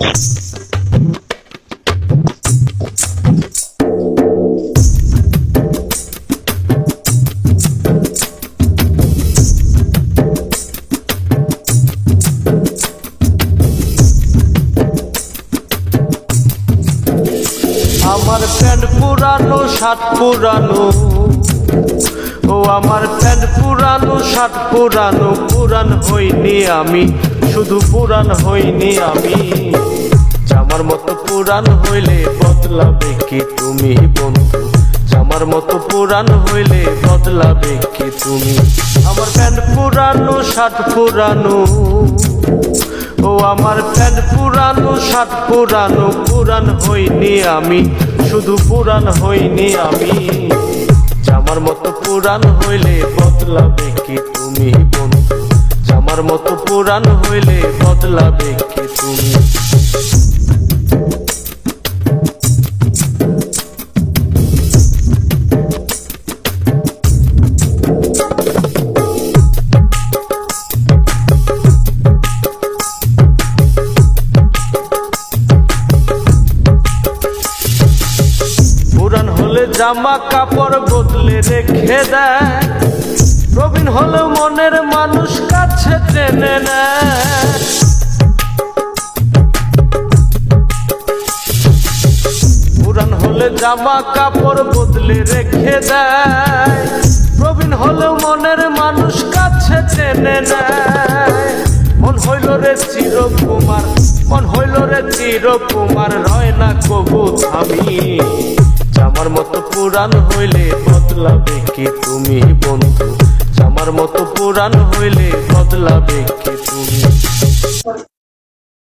আমার প্যান্ট পুরানো শার্ট পুরানো, ও আমার প্যান্ট পুরানো শার্ট পুরানো, পুরান হইনি আমি, শুধু পুরান হইনি আমি। জামার মতো পুরান হইলে বদলাবে কি তুমি বন্ধু, জামার মতো পুরান হইলে বদলাবে কি তুমি। আমার প্যান্ট পুরানো শার্ট পুরানো, ও আমার প্যান্ট পুরানো শার্ট পুরানো, পুরান হইনি আমি, শুধু পুরান হইনি আমি। জামার মতো পুরান হইলে বদলাবে কি তুমি বন্ধু, জামার মতো পুরান হইলে বদলাবে কি তুমি। জামা কাপড় বদলে রেখে দেয়, প্রবীণ হলেও মনের মানুষ কাছে টেনে নেয়। পুরান হলে জামা কাপড় বদলে রেখে দেয়, প্রবীণ হলেও মনের মানুষ কাছে টেনে নেয়। মন হইল রে চিরকুমার, মন হইল রে চিরকুমার, রয় না কবু থামি। জামার মতো পুরান হইলে বদলাবে কি তুমি বন্ধু, জামার মতো পুরান হইলে বদলাবে কি তুমি।